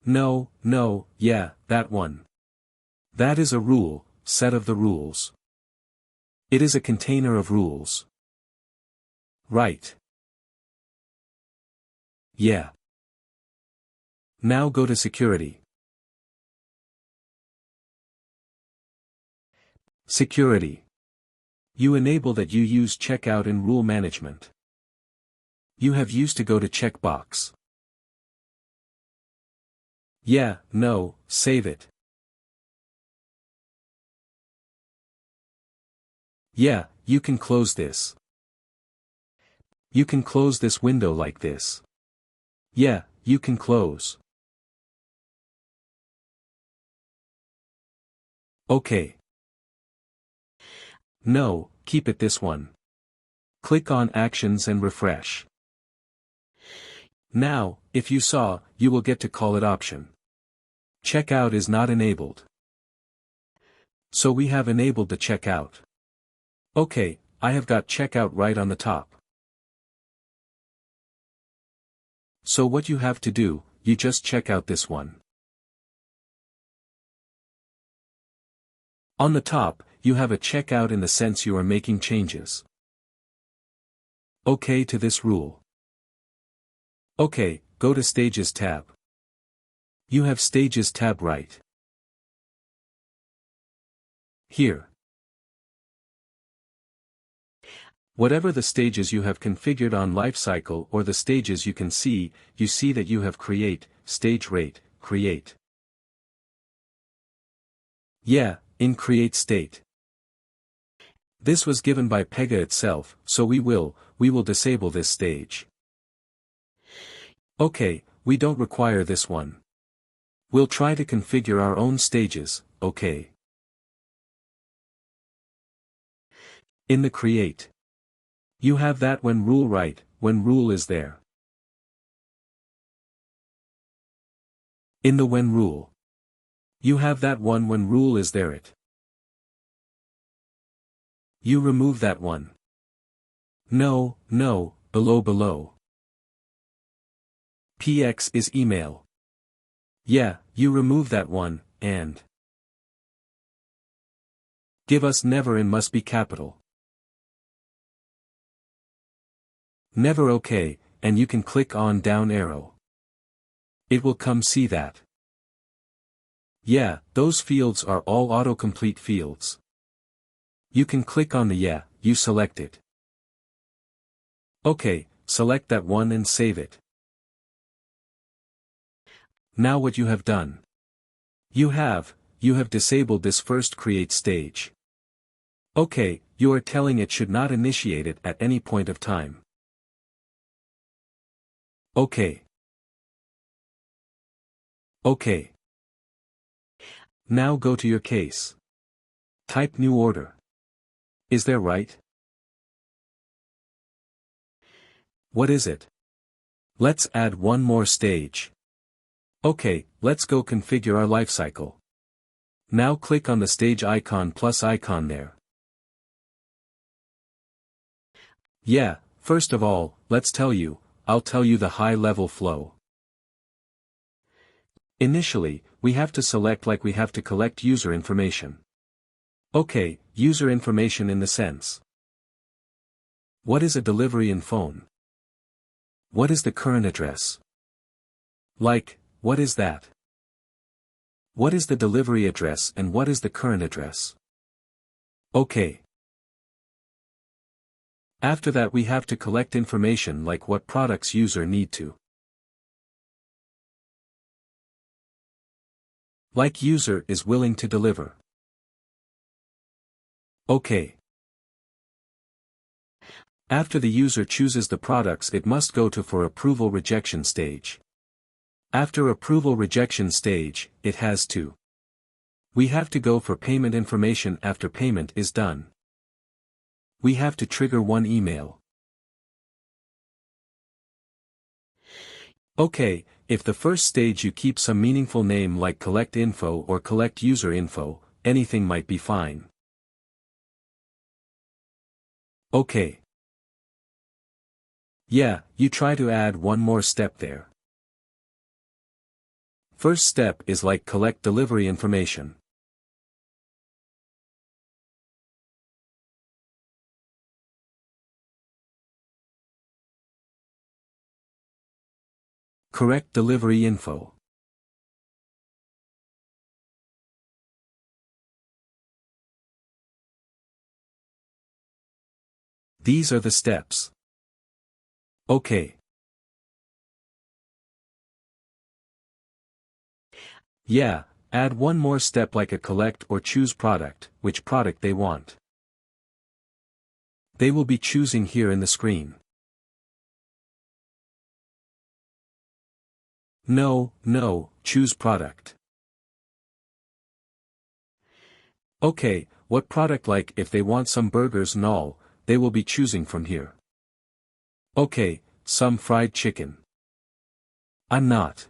No, yeah, that one. That is a rule, set of the rules. It is a container of rules. Right. Yeah. Now go to security. Security. You enable that you use checkout in rule management. You have used to go to checkbox. Yeah, no, save it. Yeah, you can close this. You can close this window like this. Yeah, you can close. Okay. No, keep it this one. Click on Actions and refresh. Now, if you saw, you will get to call it option. Checkout is not enabled. So we have enabled the checkout. Okay, I have got checkout right on the top. So what you have to do, you just check out this one. On the top, you have a checkout in the sense you are making changes. Okay to this rule. Okay, go to Stages tab. You have Stages tab right here. Whatever the stages you have configured on lifecycle or the stages you see that you have create, stage rate, create. Yeah, in create state. This was given by Pega itself, so we will disable this stage. Okay, we don't require this one. We'll try to configure our own stages, okay. In the create. You have that when rule right, when rule is there. In the when rule. You have that one when rule is there it. You remove that one. No, below. PX is email. Yeah, you remove that one, and give us never and must be capital. Never okay, and you can click on down arrow. It will come see that. Yeah, those fields are all autocomplete fields. You can click on the yeah, you select it. Okay, select that one and save it. Now what you have done. You have disabled this first create stage. Okay, you are telling it should not initiate it at any point of time. Okay. Now go to your case. Type new order. Is there right? What is it? Let's add one more stage. Okay, let's go configure our lifecycle. Now click on the stage icon plus icon there. Yeah, first of all, I'll tell you the high-level flow. Initially, we have to select like we have to collect user information. Okay, user information in the sense. What is a delivery in phone? What is the current address? Like, what is that? What is the delivery address and what is the current address? Okay. After that we have to collect information like what products user need to. Like user is willing to deliver. Okay. After the user chooses the products it must go to for approval rejection stage. After approval rejection stage, it has to. We have to go for payment information after payment is done. We have to trigger one email. Okay, if the first stage you keep some meaningful name like collect info or collect user info, anything might be fine. Okay. Yeah, you try to add one more step there. First step is like collect delivery information. Correct delivery info. These are the steps. Okay. Yeah, add one more step like a collect or choose product, which product they want. They will be choosing here in the screen. No, choose product. Okay, what product like if they want some burgers and all, they will be choosing from here. Okay, some fried chicken. I'm not.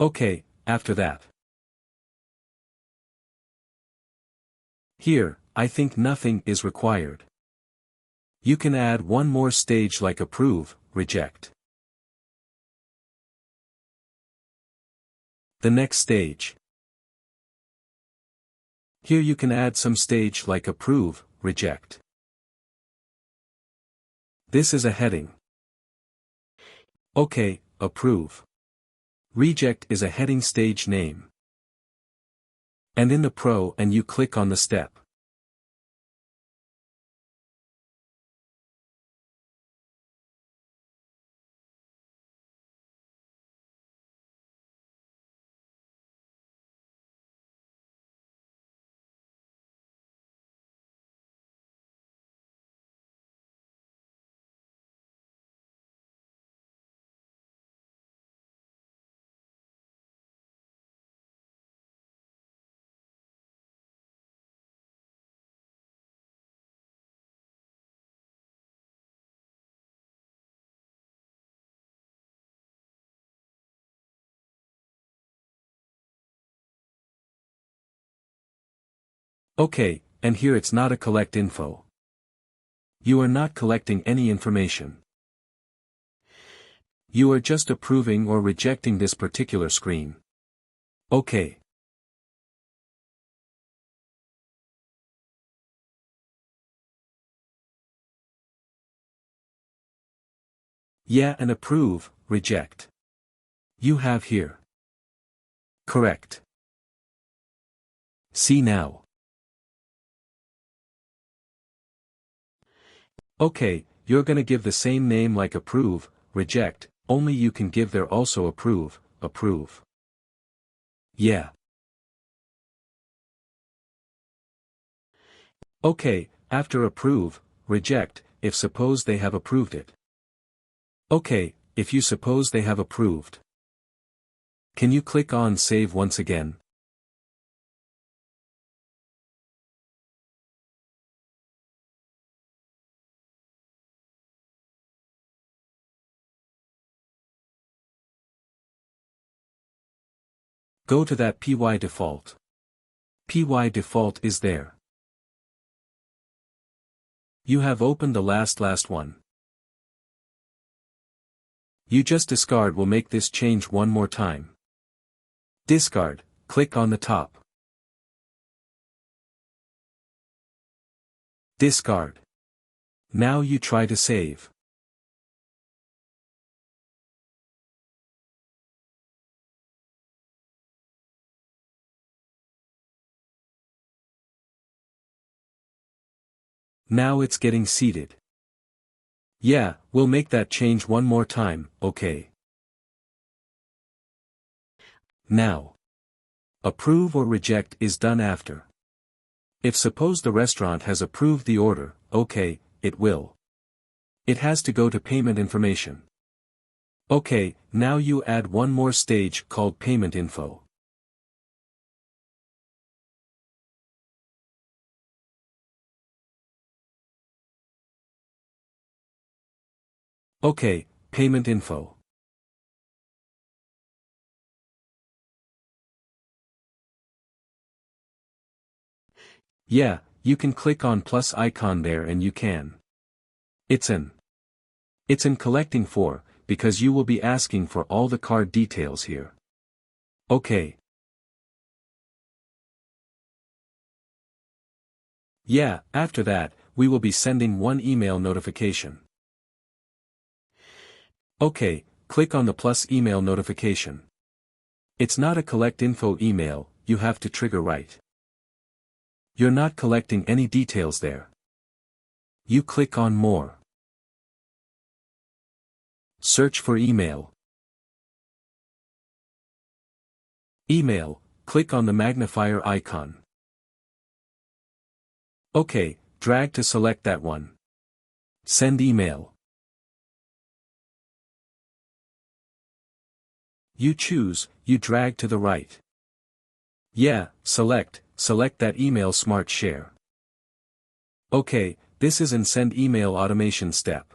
Okay, after that. Here, I think nothing is required. You can add one more stage like approve, reject. The next stage. Here you can add some stage like approve, reject. This is a heading. Okay, approve. Reject is a heading stage name. And in the pro and you click on the step. Okay, and here it's not a collect info. You are not collecting any information. You are just approving or rejecting this particular screen. Okay. Yeah, and approve, reject. You have here. Correct. See now. Okay, you're gonna give the same name like approve, reject, only you can give there also approve, approve. Yeah. Okay, after approve, reject, if suppose they have approved it. Okay, if you suppose they have approved. Can you click on save once again? Go to that PY default. PY default is there. You have opened the last one. You just discard will make this change one more time. Discard, click on the top. Discard. Now you try to save. Now it's getting seated. Yeah, we'll make that change one more time, okay. Now. Approve or reject is done after. If suppose the restaurant has approved the order, okay, it will. It has to go to payment information. Okay, now you add one more stage called payment info. Okay, payment info. Yeah, you can click on plus icon there and you can. It's in collecting for, because you will be asking for all the card details here. Okay. Yeah, after that, we will be sending one email notification. Okay, click on the plus email notification. It's not a collect info email, you have to trigger right. You're not collecting any details there. You click on more. Search for email. Email, click on the magnifier icon. Okay, drag to select that one. Send email. You choose, you drag to the right. Yeah, select that email Smart Share. Okay, this is in send email automation step.